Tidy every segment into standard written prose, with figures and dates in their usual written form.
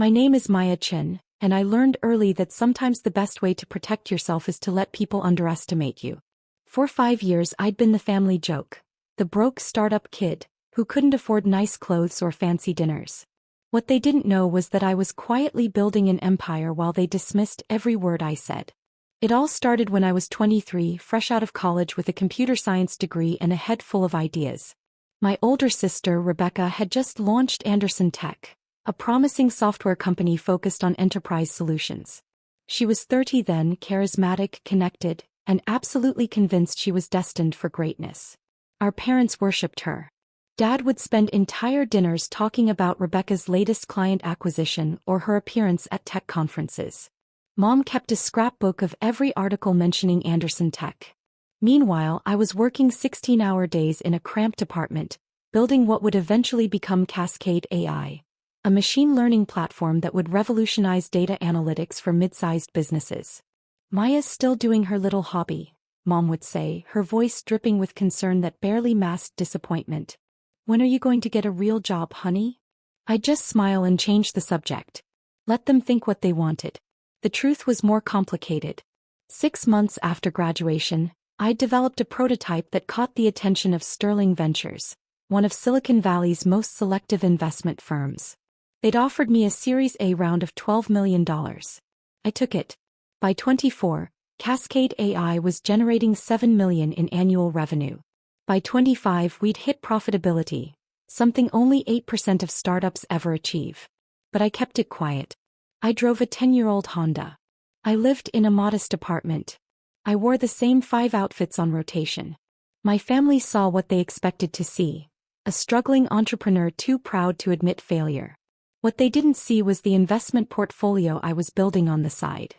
My name is Maya Chin, and I learned early that sometimes the best way to protect yourself is to let people underestimate you. For 5 years I'd been the family joke, the broke startup kid, who couldn't afford nice clothes or fancy dinners. What they didn't know was that I was quietly building an empire while they dismissed every word I said. It all started when I was 23, fresh out of college with a computer science degree and a head full of ideas. My older sister, Rebecca, had just launched Anderson Tech, a promising software company focused on enterprise solutions. She was 30 then, charismatic, connected, and absolutely convinced she was destined for greatness. Our parents worshipped her. Dad would spend entire dinners talking about Rebecca's latest client acquisition or her appearance at tech conferences. Mom kept a scrapbook of every article mentioning Anderson Tech. Meanwhile, I was working 16-hour days in a cramped apartment, building what would eventually become Cascade AI, a machine learning platform that would revolutionize data analytics for mid-sized businesses. Maya's still doing her little hobby, Mom would say, her voice dripping with concern that barely masked disappointment. When are you going to get a real job, honey? I'd just smile and change the subject. Let them think what they wanted. The truth was more complicated. 6 months after graduation, I'd developed a prototype that caught the attention of Sterling Ventures, one of Silicon Valley's most selective investment firms. They'd offered me a Series A round of $12 million. I took it. By 24, Cascade AI was generating $7 million in annual revenue. By 25, we'd hit profitability, something only 8% of startups ever achieve. But I kept it quiet. I drove a 10-year-old Honda. I lived in a modest apartment. I wore the same 5 outfits on rotation. My family saw what they expected to see, a struggling entrepreneur too proud to admit failure. What they didn't see was the investment portfolio I was building on the side.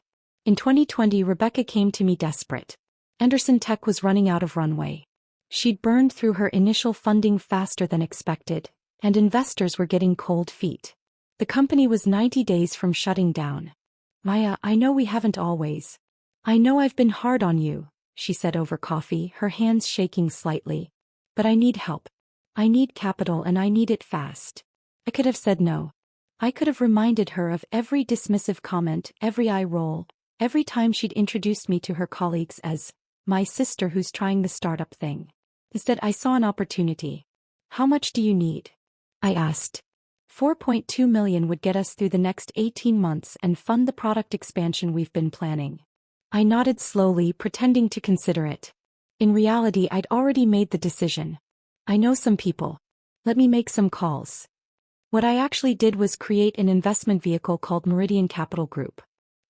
In 2020, Rebecca came to me desperate. Anderson Tech was running out of runway. She'd burned through her initial funding faster than expected, and investors were getting cold feet. The company was 90 days from shutting down. Maya, I know we haven't always. I know I've been hard on you, she said over coffee, her hands shaking slightly. But I need help. I need capital and I need it fast. I could have said no. I could have reminded her of every dismissive comment, every eye roll, every time she'd introduced me to her colleagues as my sister who's trying the startup thing. Instead, I saw an opportunity. How much do you need? I asked. $4.2 million would get us through the next 18 months and fund the product expansion we've been planning. I nodded slowly, pretending to consider it. In reality, I'd already made the decision. I know some people. Let me make some calls. What I actually did was create an investment vehicle called Meridian Capital Group.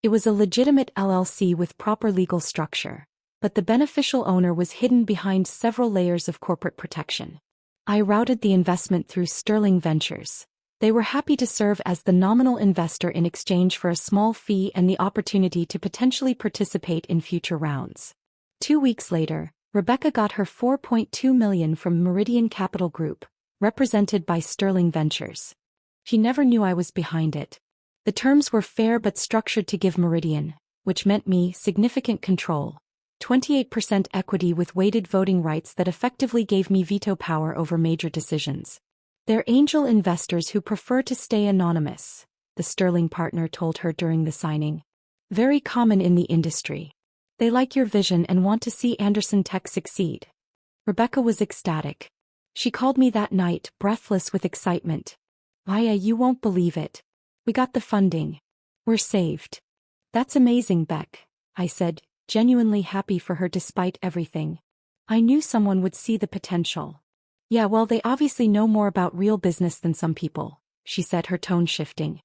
It was a legitimate LLC with proper legal structure, but the beneficial owner was hidden behind several layers of corporate protection. I routed the investment through Sterling Ventures. They were happy to serve as the nominal investor in exchange for a small fee and the opportunity to potentially participate in future rounds. 2 weeks later, Rebecca got her $4.2 million from Meridian Capital Group, represented by Sterling Ventures. She never knew I was behind it. The terms were fair but structured to give Meridian, which meant me, significant control. 28% equity with weighted voting rights that effectively gave me veto power over major decisions. They're angel investors who prefer to stay anonymous, the Sterling partner told her during the signing. Very common in the industry. They like your vision and want to see Anderson Tech succeed. Rebecca was ecstatic. She called me that night, breathless with excitement. Maya, you won't believe it. We got the funding. We're saved. That's amazing, Beck, I said, genuinely happy for her despite everything. I knew someone would see the potential. Yeah, well, they obviously know more about real business than some people, she said, her tone shifting.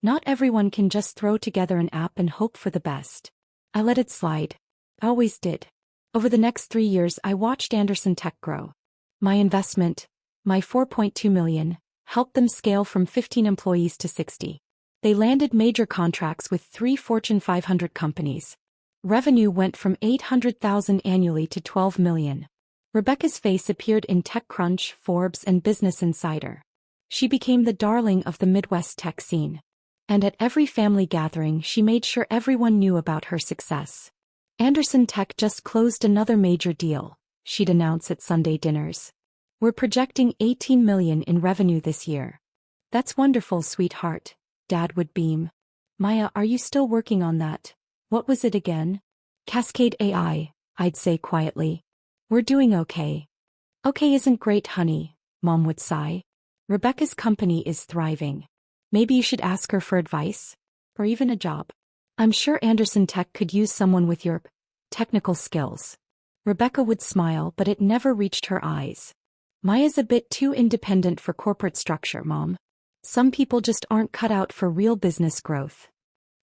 Not everyone can just throw together an app and hope for the best. I let it slide. I always did. Over the next 3 years, I watched Anderson Tech grow. My investment, my $4.2 million, helped them scale from 15 employees to 60. They landed major contracts with 3 Fortune 500 companies. Revenue went from $800,000 annually to $12 million. Rebecca's face appeared in TechCrunch, Forbes, and Business Insider. She became the darling of the Midwest tech scene. And at every family gathering, she made sure everyone knew about her success. Anderson Tech just closed another major deal, she'd announce at Sunday dinners. We're projecting $18 million in revenue this year. That's wonderful, sweetheart, Dad would beam. Maya, are you still working on that? What was it again? Cascade AI, I'd say quietly. We're doing okay. Okay isn't great, honey, Mom would sigh. Rebecca's company is thriving. Maybe you should ask her for advice? Or even a job. I'm sure Anderson Tech could use someone with your technical skills. Rebecca would smile, but it never reached her eyes. Maya's a bit too independent for corporate structure, Mom. Some people just aren't cut out for real business growth.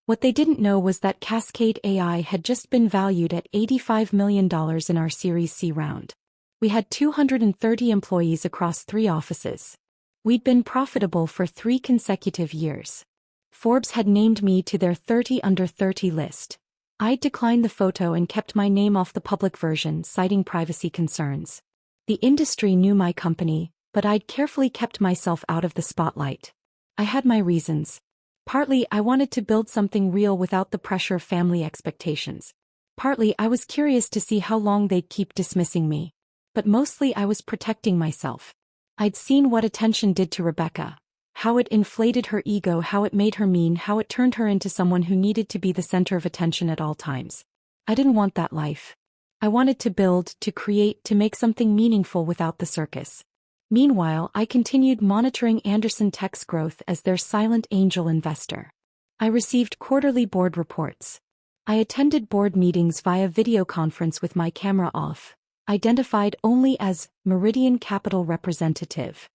What they didn't know was that Cascade AI had just been valued at $85 million in our Series C round. We had 230 employees across 3 offices. We'd been profitable for 3 consecutive years. Forbes had named me to their 30 under 30 list. I'd declined the photo and kept my name off the public version, citing privacy concerns. The industry knew my company, but I'd carefully kept myself out of the spotlight. I had my reasons. Partly, I wanted to build something real without the pressure of family expectations. Partly, I was curious to see how long they'd keep dismissing me. But mostly I was protecting myself. I'd seen what attention did to Rebecca. How it inflated her ego, how it made her mean, how it turned her into someone who needed to be the center of attention at all times. I didn't want that life. I wanted to build, to create, to make something meaningful without the circus. Meanwhile, I continued monitoring Anderson Tech's growth as their silent angel investor. I received quarterly board reports. I attended board meetings via video conference with my camera off, identified only as Meridian Capital representative.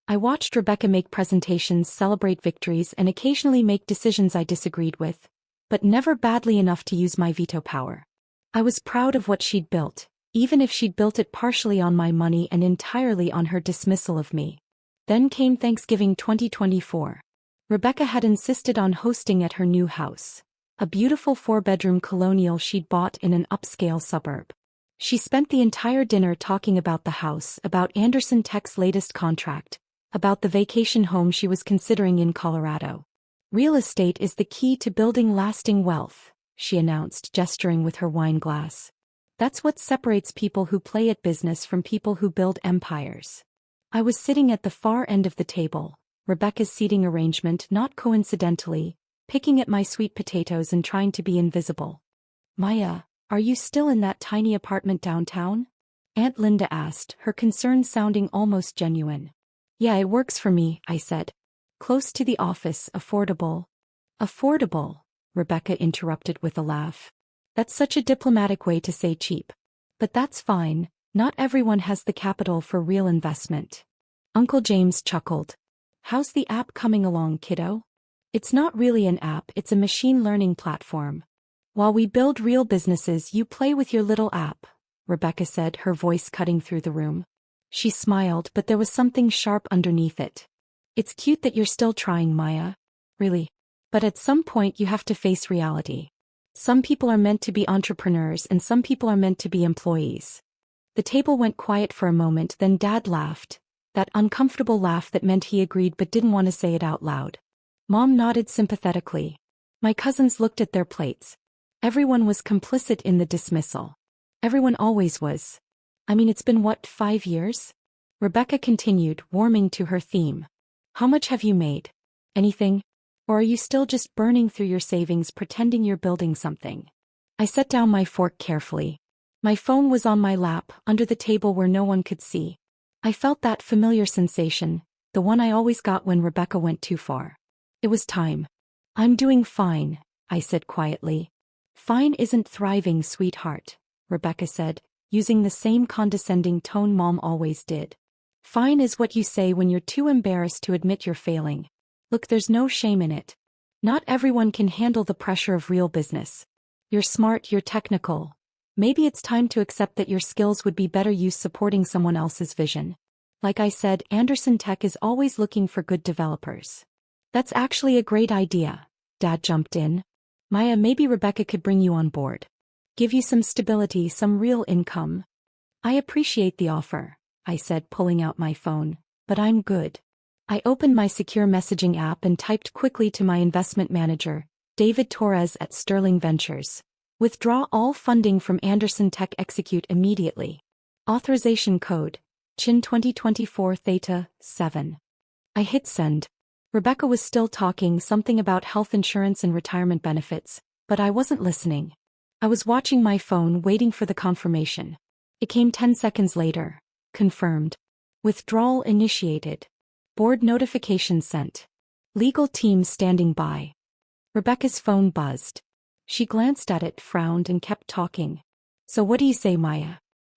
I watched Rebecca make presentations, celebrate victories, and occasionally make decisions I disagreed with, but never badly enough to use my veto power. I was proud of what she'd built, even if she'd built it partially on my money and entirely on her dismissal of me. Then came Thanksgiving 2024. Rebecca had insisted on hosting at her new house, a beautiful 4-bedroom colonial she'd bought in an upscale suburb. She spent the entire dinner talking about the house, about Anderson Tech's latest contract, about the vacation home she was considering in Colorado. Real estate is the key to building lasting wealth, she announced, gesturing with her wine glass. That's what separates people who play at business from people who build empires. I was sitting at the far end of the table, Rebecca's seating arrangement not coincidentally, picking at my sweet potatoes and trying to be invisible. Maya, are you still in that tiny apartment downtown? Aunt Linda asked, her concern sounding almost genuine. Yeah, it works for me, I said. Close to the office, affordable. Affordable, Rebecca interrupted with a laugh. That's such a diplomatic way to say cheap. But that's fine, not everyone has the capital for real investment. Uncle James chuckled. How's the app coming along, kiddo? It's not really an app, it's a machine learning platform. While we build real businesses, you play with your little app, Rebecca said, her voice cutting through the room. She smiled, but there was something sharp underneath it. It's cute that you're still trying, Maya. Really. But at some point you have to face reality. Some people are meant to be entrepreneurs and some people are meant to be employees. The table went quiet for a moment, then Dad laughed, that uncomfortable laugh that meant he agreed but didn't want to say it out loud. Mom nodded sympathetically. My cousins looked at their plates. Everyone was complicit in the dismissal. Everyone always was. I mean, it's been 5 years? Rebecca continued, warming to her theme. How much have you made? Anything? Or are you still just burning through your savings pretending you're building something? I set down my fork carefully. My phone was on my lap, under the table where no one could see. I felt that familiar sensation, the one I always got when Rebecca went too far. It was time. I'm doing fine, I said quietly. Fine isn't thriving, sweetheart, Rebecca said, using the same condescending tone Mom always did. Fine is what you say when you're too embarrassed to admit you're failing. Look, there's no shame in it. Not everyone can handle the pressure of real business. You're smart, you're technical. Maybe it's time to accept that your skills would be better used supporting someone else's vision. Like I said, Anderson Tech is always looking for good developers. That's actually a great idea, Dad jumped in. Maya, maybe Rebecca could bring you on board. Give you some stability, some real income. I appreciate the offer, I said, pulling out my phone, but I'm good. I opened my secure messaging app and typed quickly to my investment manager, David Torres at Sterling Ventures. Withdraw all funding from Anderson Tech, execute immediately. Authorization code, CHIN 2024 Theta 7. I hit send. Rebecca was still talking something about health insurance and retirement benefits, but I wasn't listening. I was watching my phone waiting for the confirmation. It came 10 seconds later. Confirmed. Withdrawal initiated. Board notification sent. Legal team standing by. Rebecca's phone buzzed. She glanced at it, frowned, and kept talking. So what do you say, Maya?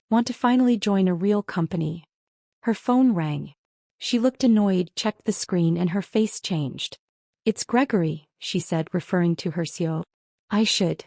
Want to finally join a real company? Her phone rang. She looked annoyed, checked the screen, and her face changed. It's Gregory, she said, referring to her CEO. I should.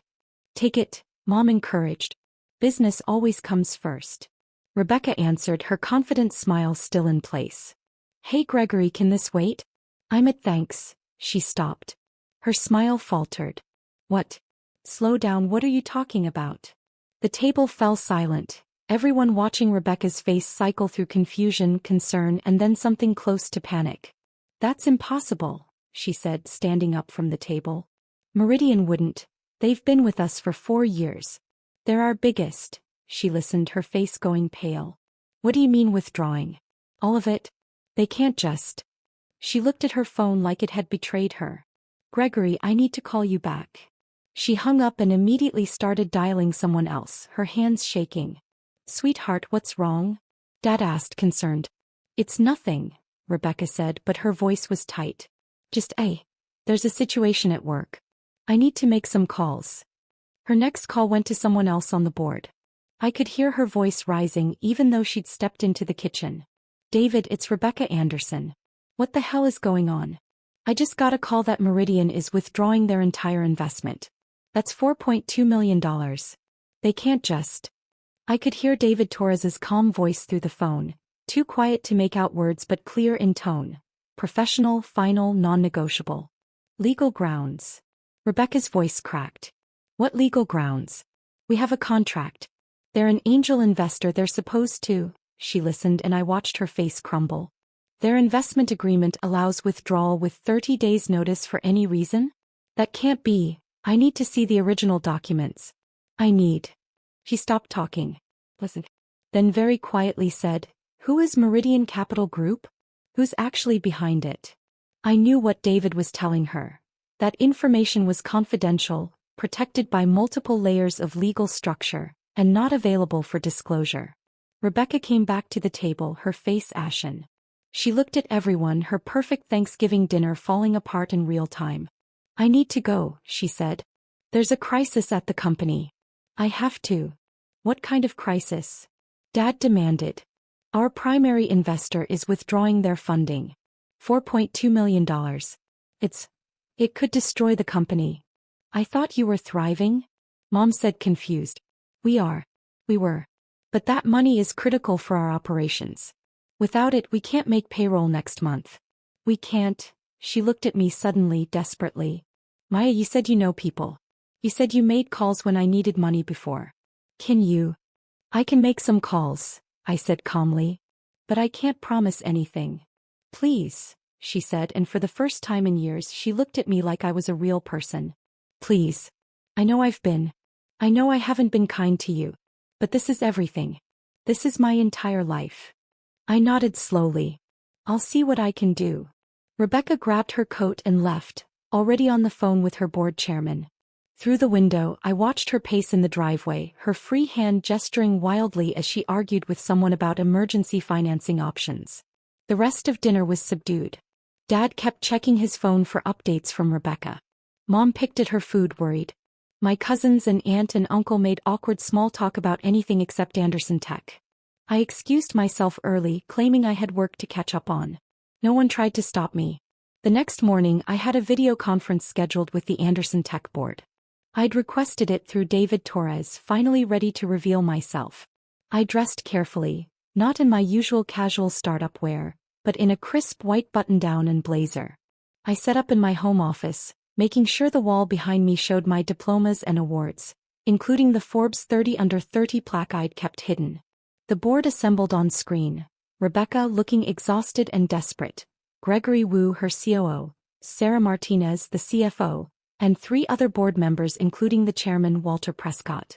Take it, Mom encouraged. Business always comes first. Rebecca answered, her confident smile still in place. Hey Gregory, can this wait? I'm at thanks. She stopped. Her smile faltered. What? Slow down, what are you talking about? The table fell silent, everyone watching Rebecca's face cycle through confusion, concern, and then something close to panic. That's impossible, she said, standing up from the table. Meridian wouldn't. They've been with us for 4 years. They're our biggest. She listened, her face going pale. What do you mean withdrawing? All of it? They can't just. She looked at her phone like it had betrayed her. Gregory, I need to call you back. She hung up and immediately started dialing someone else, her hands shaking. Sweetheart, what's wrong? Dad asked, concerned. It's nothing, Rebecca said, but her voice was tight. Just, there's a situation at work. I need to make some calls. Her next call went to someone else on the board. I could hear her voice rising even though she'd stepped into the kitchen. David, it's Rebecca Anderson. What the hell is going on? I just got a call that Meridian is withdrawing their entire investment. That's $4.2 million. They can't just. I could hear David Torres's calm voice through the phone, too quiet to make out words but clear in tone. Professional, final, non-negotiable. Legal grounds. Rebecca's voice cracked. What legal grounds? We have a contract. They're an angel investor, they're supposed to. She listened and I watched her face crumble. Their investment agreement allows withdrawal with 30 days notice for any reason? That can't be. I need to see the original documents. I need. She stopped talking. Listen. Then very quietly said, who is Meridian Capital Group? Who's actually behind it? I knew what David was telling her. That information was confidential, protected by multiple layers of legal structure, and not available for disclosure. Rebecca came back to the table, her face ashen. She looked at everyone, her perfect Thanksgiving dinner falling apart in real time. I need to go, she said. There's a crisis at the company. I have to. What kind of crisis? Dad demanded. Our primary investor is withdrawing their funding. $4.2 million. It could destroy the company. I thought you were thriving? Mom said, confused. We were. But that money is critical for our operations. Without it, we can't make payroll next month. We can't. She looked at me suddenly, desperately. Maya, you said you know people. You said you made calls when I needed money before. Can you? I can make some calls, I said calmly. But I can't promise anything. Please, she said, and for the first time in years she looked at me like I was a real person. Please. I know I haven't been kind to you. But this is everything. This is my entire life. I nodded slowly. I'll see what I can do. Rebecca grabbed her coat and left, already on the phone with her board chairman. Through the window, I watched her pace in the driveway, her free hand gesturing wildly as she argued with someone about emergency financing options. The rest of dinner was subdued. Dad kept checking his phone for updates from Rebecca. Mom picked at her food, worried. My cousins and aunt and uncle made awkward small talk about anything except Anderson Tech. I excused myself early, claiming I had work to catch up on. No one tried to stop me. The next morning I had a video conference scheduled with the Anderson Tech board. I'd requested it through David Torres, finally ready to reveal myself. I dressed carefully, not in my usual casual startup wear, but in a crisp white button-down and blazer. I set up in my home office, making sure the wall behind me showed my diplomas and awards, including the Forbes 30 Under 30 plaque I'd kept hidden. The board assembled on screen, Rebecca looking exhausted and desperate, Gregory Wu, her COO, Sarah Martinez, the CFO, and 3 other board members including the chairman Walter Prescott.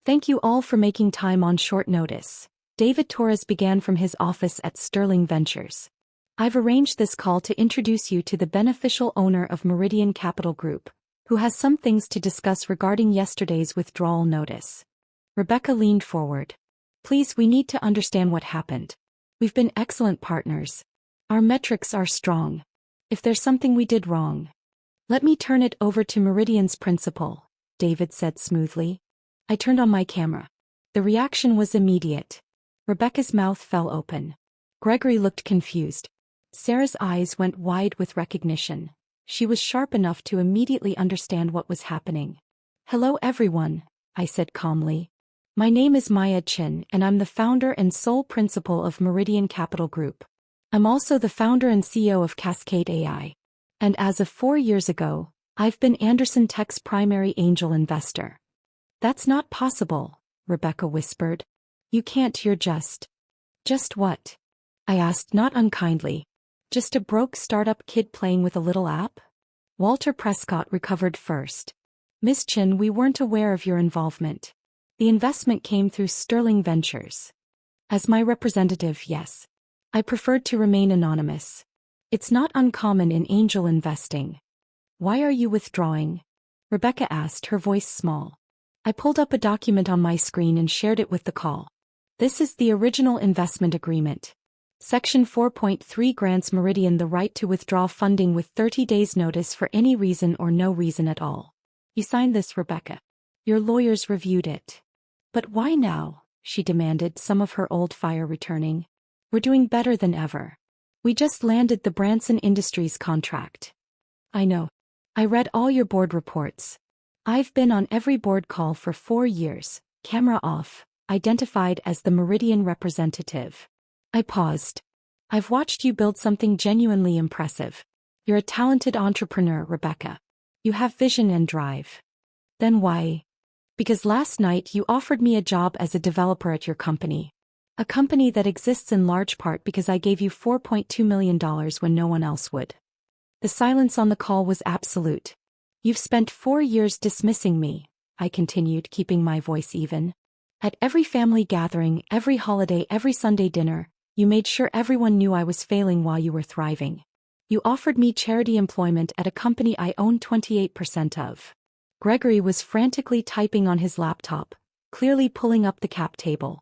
Thank you all for making time on short notice. David Torres began from his office at Sterling Ventures. I've arranged this call to introduce you to the beneficial owner of Meridian Capital Group, who has some things to discuss regarding yesterday's withdrawal notice. Rebecca leaned forward. Please, we need to understand what happened. We've been excellent partners. Our metrics are strong. If there's something we did wrong, let me turn it over to Meridian's principal, David said smoothly. I turned on my camera. The reaction was immediate. Rebecca's mouth fell open. Gregory looked confused. Sarah's eyes went wide with recognition. She was sharp enough to immediately understand what was happening. Hello everyone, I said calmly. My name is Maya Chin and I'm the founder and sole principal of Meridian Capital Group. I'm also the founder and CEO of Cascade AI. And as of 4 years ago, I've been Anderson Tech's primary angel investor. That's not possible, Rebecca whispered. You can't, you're just. Just what? I asked not unkindly. Just a broke startup kid playing with a little app? Walter Prescott recovered first. Miss Chin, we weren't aware of your involvement. The investment came through Sterling Ventures. As my representative, yes. I preferred to remain anonymous. It's not uncommon in angel investing. Why are you withdrawing? Rebecca asked, her voice small. I pulled up a document on my screen and shared it with the call. This is the original investment agreement. Section 4.3 grants Meridian the right to withdraw funding with 30 days notice for any reason or no reason at all. You signed this, Rebecca. Your lawyers reviewed it. But why now? She demanded, some of her old fire returning. We're doing better than ever. We just landed the Branson Industries contract. I know. I read all your board reports. I've been on every board call for 4 years, camera off, identified as the Meridian representative. I paused. I've watched you build something genuinely impressive. You're a talented entrepreneur, Rebecca. You have vision and drive. Then why? Because last night you offered me a job as a developer at your company. A company that exists in large part because I gave you $4.2 million when no one else would. The silence on the call was absolute. You've spent 4 years dismissing me, I continued, keeping my voice even. At every family gathering, every holiday, every Sunday dinner, you made sure everyone knew I was failing while you were thriving. You offered me charity employment at a company I own 28% of. Gregory was frantically typing on his laptop, clearly pulling up the cap table.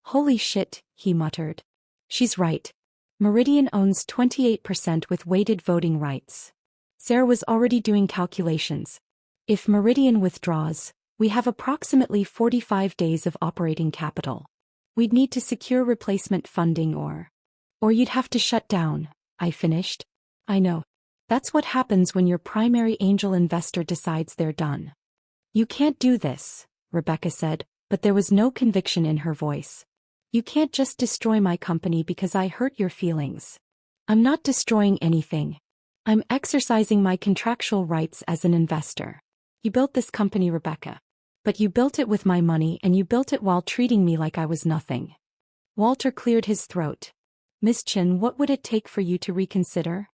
Holy shit, he muttered. She's right. Meridian owns 28% with weighted voting rights. Sarah was already doing calculations. If Meridian withdraws, we have approximately 45 days of operating capital. We'd need to secure replacement funding or you'd have to shut down, I finished. I know. That's what happens when your primary angel investor decides they're done. You can't do this, Rebecca said, but there was no conviction in her voice. You can't just destroy my company because I hurt your feelings. I'm not destroying anything. I'm exercising my contractual rights as an investor. You built this company, Rebecca. But you built it with my money and you built it while treating me like I was nothing. Walter cleared his throat. Miss Chin, what would it take for you to reconsider?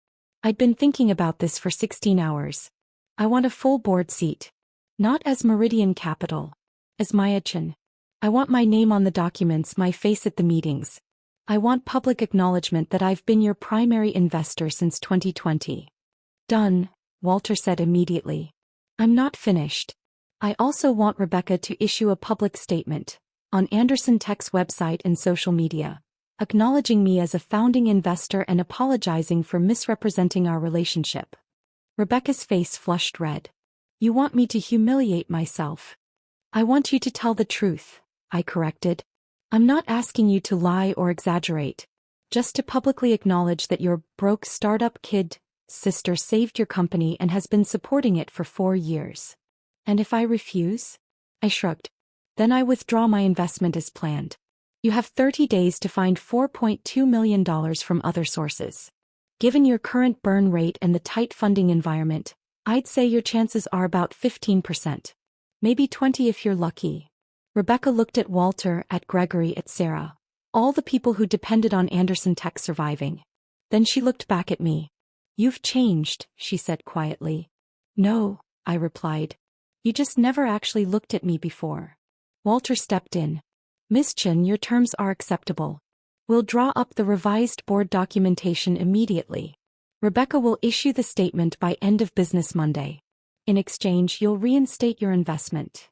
I'd been thinking about this for 16 hours. I want a full board seat. Not as Meridian Capital. As Maya Chin. I want my name on the documents, my face at the meetings. I want public acknowledgement that I've been your primary investor since 2020. Done, Walter said immediately. I'm not finished. I also want Rebecca to issue a public statement, on Anderson Tech's website and social media, acknowledging me as a founding investor and apologizing for misrepresenting our relationship. Rebecca's face flushed red. You want me to humiliate myself? I want you to tell the truth, I corrected. I'm not asking you to lie or exaggerate, just to publicly acknowledge that your broke startup kid sister saved your company and has been supporting it for 4 years. And if I refuse? I shrugged. Then I withdraw my investment as planned. You have 30 days to find $4.2 million from other sources. Given your current burn rate and the tight funding environment, I'd say your chances are about 15%. Maybe 20 if you're lucky. Rebecca looked at Walter, at Gregory, at Sarah. All the people who depended on Anderson Tech surviving. Then she looked back at me. You've changed, she said quietly. No, I replied. You just never actually looked at me before. Walter stepped in. Miss Chin, your terms are acceptable. We'll draw up the revised board documentation immediately. Rebecca will issue the statement by end of business Monday. In exchange, you'll reinstate your investment.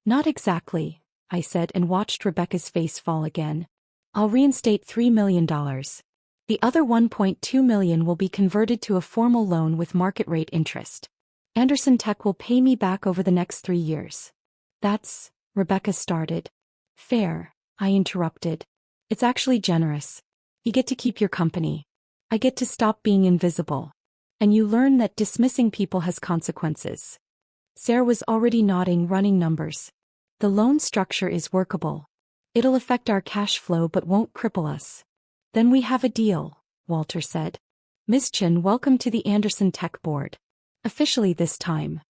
Not exactly, I said and watched Rebecca's face fall again. I'll reinstate $3 million. The other $1.2 million will be converted to a formal loan with market rate interest. Anderson Tech will pay me back over the next 3 years. That's, Rebecca started. Fair, I interrupted. It's actually generous. You get to keep your company. I get to stop being invisible. And you learn that dismissing people has consequences. Sarah was already nodding, running numbers. The loan structure is workable. It'll affect our cash flow but won't cripple us. Then we have a deal, Walter said. Ms. Chen, welcome to the Anderson Tech board. Officially this time.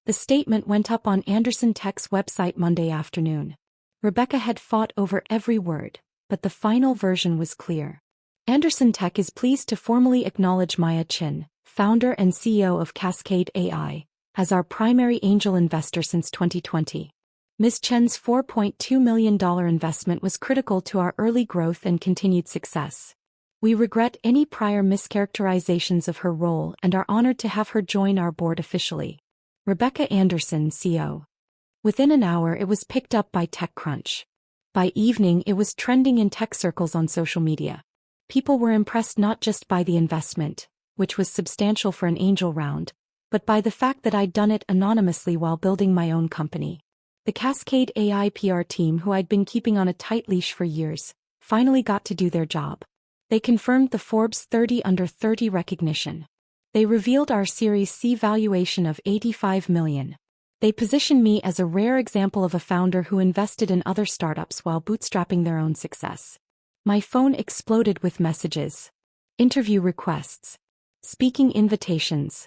The statement went up on Anderson Tech's website Monday afternoon. Rebecca had fought over every word, but the final version was clear. Anderson Tech is pleased to formally acknowledge Maya Chen, founder and CEO of Cascade AI, as our primary angel investor since 2020. Ms. Chen's $4.2 million investment was critical to our early growth and continued success. We regret any prior mischaracterizations of her role and are honored to have her join our board officially. Rebecca Anderson, CEO. Within an hour it was picked up by TechCrunch. By evening it was trending in tech circles on social media. People were impressed not just by the investment, which was substantial for an angel round, but by the fact that I'd done it anonymously while building my own company. The Cascade AI PR team, who I'd been keeping on a tight leash for years, finally got to do their job. They confirmed the Forbes 30 Under 30 recognition. They revealed our Series C valuation of $85 million. They positioned me as a rare example of a founder who invested in other startups while bootstrapping their own success. My phone exploded with messages. Interview requests. Speaking invitations.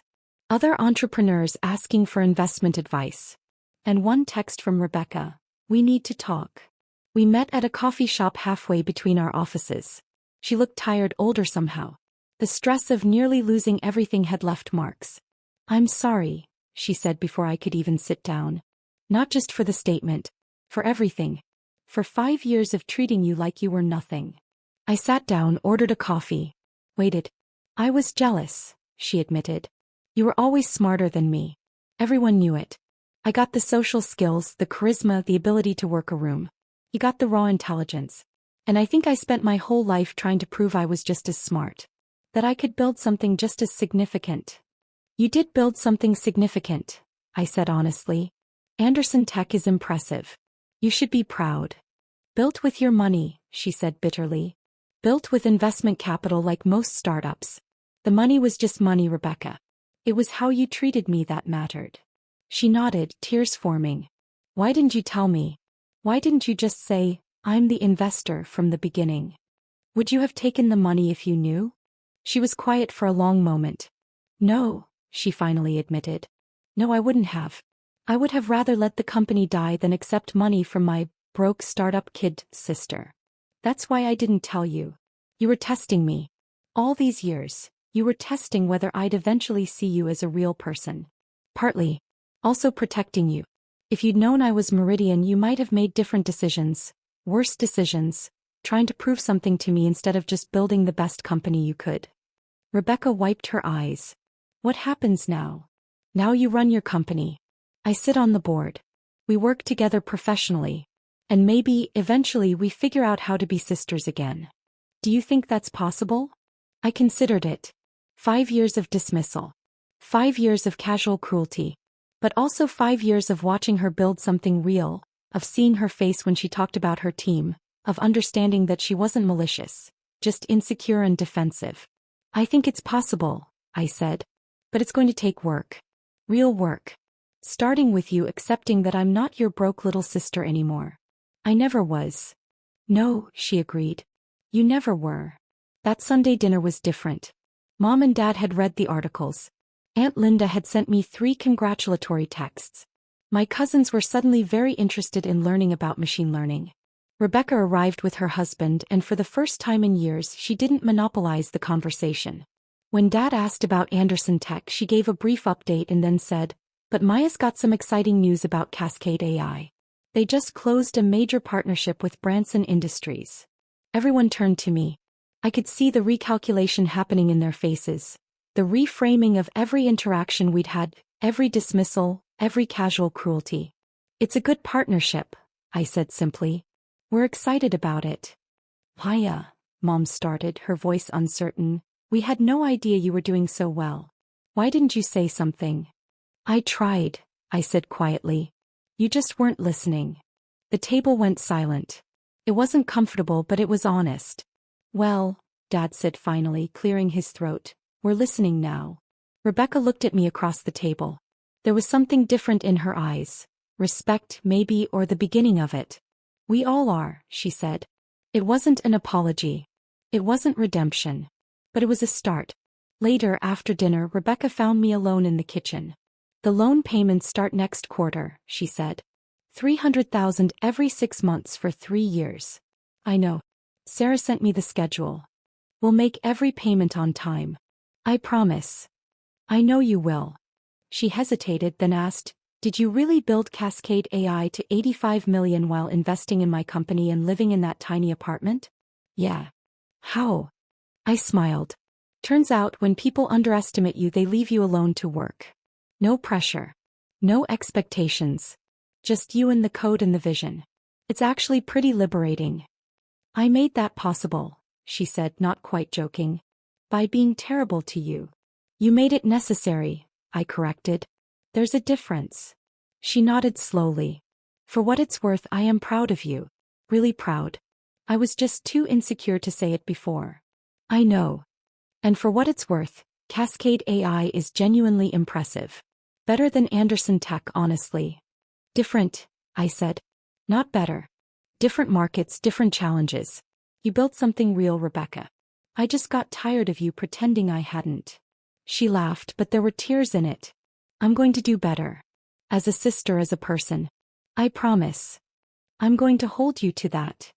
Other entrepreneurs asking for investment advice. And one text from Rebecca. We need to talk. We met at a coffee shop halfway between our offices. She looked tired, older somehow. The stress of nearly losing everything had left marks. I'm sorry, she said before I could even sit down. Not just for the statement. For everything. For 5 years of treating you like you were nothing. I sat down, ordered a coffee. Waited. I was jealous, she admitted. You were always smarter than me. Everyone knew it. I got the social skills, the charisma, the ability to work a room. You got the raw intelligence. And I think I spent my whole life trying to prove I was just as smart. That I could build something just as significant. You did build something significant, I said honestly. Anderson Tech is impressive. You should be proud. Built with your money, she said bitterly. Built with investment capital like most startups. The money was just money, Rebecca. It was how you treated me that mattered. She nodded, tears forming. Why didn't you tell me? Why didn't you just say, I'm the investor from the beginning? Would you have taken the money if you knew? She was quiet for a long moment. No, she finally admitted. No, I wouldn't have. I would have rather let the company die than accept money from my broke startup kid sister. That's why I didn't tell you. You were testing me. All these years, you were testing whether I'd eventually see you as a real person. Partly. Also protecting you. If you'd known I was Meridian, you might have made different decisions. Worse decisions. Trying to prove something to me instead of just building the best company you could. Rebecca wiped her eyes. What happens now? Now you run your company. I sit on the board. We work together professionally. And maybe, eventually, we figure out how to be sisters again. Do you think that's possible? I considered it. 5 years of dismissal. 5 years of casual cruelty. But also 5 years of watching her build something real, of seeing her face when she talked about her team, of understanding that she wasn't malicious, just insecure and defensive. I think it's possible, I said. But it's going to take work. Real work. Starting with you accepting that I'm not your broke little sister anymore. I never was. No, she agreed. You never were. That Sunday dinner was different. Mom and Dad had read the articles. Aunt Linda had sent me 3 congratulatory texts. My cousins were suddenly very interested in learning about machine learning. Rebecca arrived with her husband, and for the first time in years she didn't monopolize the conversation. When Dad asked about Anderson Tech, she gave a brief update and then said, but Maya's got some exciting news about Cascade AI. They just closed a major partnership with Branson Industries. Everyone turned to me. I could see the recalculation happening in their faces. The reframing of every interaction we'd had, every dismissal, every casual cruelty. It's a good partnership, I said simply. We're excited about it. Maya, Mom started, her voice uncertain. We had no idea you were doing so well. Why didn't you say something? I tried, I said quietly. You just weren't listening. The table went silent. It wasn't comfortable, but it was honest. Well, Dad said finally, clearing his throat, we're listening now. Rebecca looked at me across the table. There was something different in her eyes. Respect, maybe, or the beginning of it. We all are, she said. It wasn't an apology. It wasn't redemption. But it was a start. Later, after dinner, Rebecca found me alone in the kitchen. The loan payments start next quarter, she said. $300,000 every 6 months for 3 years. I know. Sarah sent me the schedule. We'll make every payment on time. I promise. I know you will. She hesitated, then asked, did you really build Cascade AI to $85 million while investing in my company and living in that tiny apartment? Yeah. How? I smiled. Turns out when people underestimate you, they leave you alone to work. No pressure. No expectations. Just you and the code and the vision. It's actually pretty liberating. I made that possible, she said, not quite joking. By being terrible to you. You made it necessary, I corrected. There's a difference. She nodded slowly. For what it's worth, I am proud of you. Really proud. I was just too insecure to say it before. I know. And for what it's worth, Cascade AI is genuinely impressive. Better than Anderson Tech, honestly. Different, I said. Not better. Different markets, different challenges. You built something real, Rebecca. I just got tired of you pretending I hadn't. She laughed, but there were tears in it. I'm going to do better. As a sister, as a person. I promise. I'm going to hold you to that.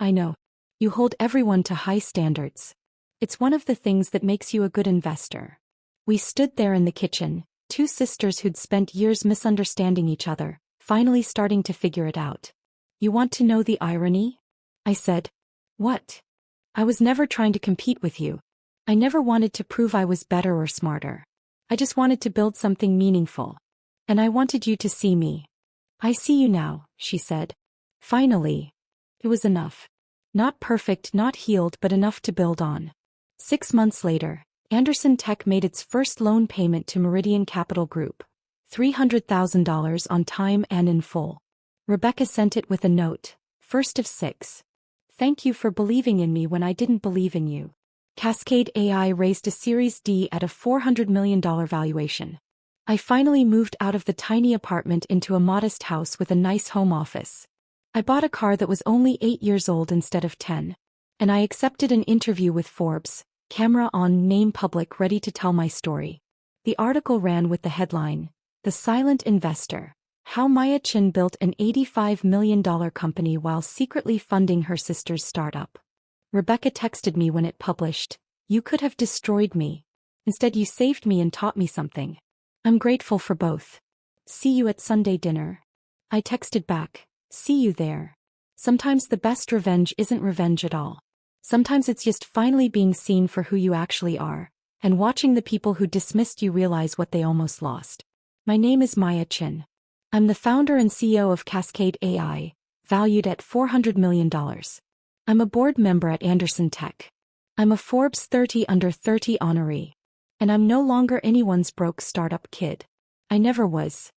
I know. You hold everyone to high standards. It's one of the things that makes you a good investor. We stood there in the kitchen, two sisters who'd spent years misunderstanding each other, finally starting to figure it out. You want to know the irony? I said. What? I was never trying to compete with you. I never wanted to prove I was better or smarter. I just wanted to build something meaningful. And I wanted you to see me. I see you now, she said. Finally. It was enough. Not perfect, not healed, but enough to build on. 6 months later, Anderson Tech made its first loan payment to Meridian Capital Group. $300,000 on time and in full. Rebecca sent it with a note, first of 6. Thank you for believing in me when I didn't believe in you. Cascade AI raised a Series D at a $400 million valuation. I finally moved out of the tiny apartment into a modest house with a nice home office. I bought a car that was only 8 years old instead of 10. And I accepted an interview with Forbes, camera on, name public, ready to tell my story. The article ran with the headline, The Silent Investor, How Maya Chin Built an $85 million company while secretly funding her sister's startup. Rebecca texted me when it published, You could have destroyed me. Instead you saved me and taught me something. I'm grateful for both. See you at Sunday dinner. I texted back, See you there. Sometimes the best revenge isn't revenge at all. Sometimes it's just finally being seen for who you actually are, and watching the people who dismissed you realize what they almost lost. My name is Maya Chin. I'm the founder and CEO of Cascade AI, valued at $400 million. I'm a board member at Anderson Tech. I'm a Forbes 30 Under 30 honoree. And I'm no longer anyone's broke startup kid. I never was.